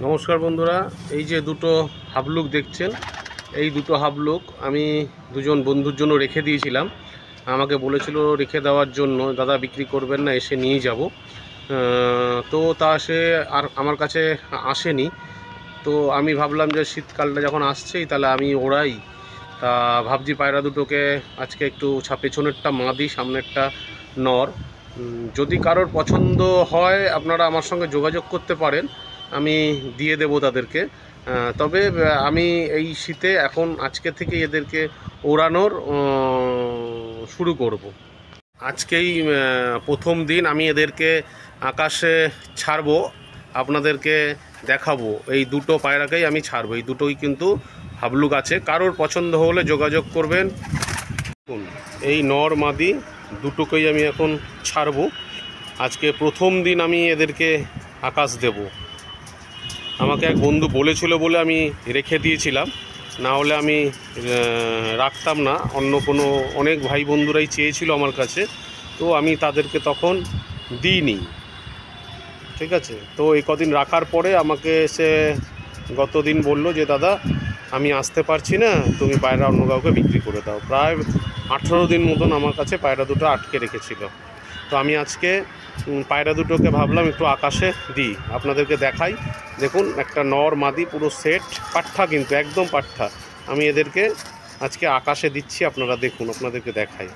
নমস্কার বন্ধুরা, এই যে দুটো হাবলুক দেখছেন, এই দুটো হাবলুক আমি দুজন বন্ধুর জন্য রেখে দিয়েছিলাম। আমাকে বলেছিল রেখে দেওয়ার জন্য, দাদা বিক্রি করবেন না, এসে নিয়ে যাব। তো তা সে আর আমার কাছে আসেনি। তো আমি ভাবলাম যে শীতকালটা যখন আসছেই তাহলে আমি ওড়াই। তা ভাবছি পায়রা দুটোকে আজকে একটু পেছনেরটা মাদি, সামনেরটা নর। যদি কারোর পছন্দ হয় আপনারা আমার সঙ্গে যোগাযোগ করতে পারেন, আমি দিয়ে দেবো তাদেরকে। তবে আমি এই শীতে এখন আজকে থেকে এদেরকে ওড়ানোর শুরু করব। আজকেই প্রথম দিন আমি এদেরকে আকাশে ছাড়বো, আপনাদেরকে দেখাবো। এই দুটো পায়রাকেই আমি ছাড়বো, এই দুটোই কিন্তু হাবলুক আছে। কারোর পছন্দ হলে যোগাযোগ করবেন। এই নর মাদি দুটোকেই আমি এখন ছাড়বো। আজকে প্রথম দিন আমি এদেরকে আকাশ দেব। আমাকে এক বন্ধু বলেছিল বলে আমি রেখে দিয়েছিলাম, না হলে আমি রাখতাম না। অন্য কোনো অনেক ভাই বন্ধুরাই চেয়েছিল আমার কাছে, তো আমি তাদেরকে তখন দিইনি। ঠিক আছে, তো এই কদিন রাখার পরে আমাকে সে গতদিন বলল যে দাদা আমি আসতে পারছি না, তুমি পায়রা অন্য কাউকে বিক্রি করে দাও। প্রায় 18 দিন মতন আমার কাছে পায়রা দুটো আটকে রেখেছিল। তো আমি আজকে পায়রা দুটোকে ভাবলাম একটু আকাশে দিই, আপনাদেরকে দেখাই। দেখুন, একটা নর মাদি পুরো সেট, পাঠা কিন্তু একদম পাঠা। আমি এদেরকে আজকে আকাশে দিচ্ছি, আপনারা দেখুন, আপনাদেরকে দেখাই।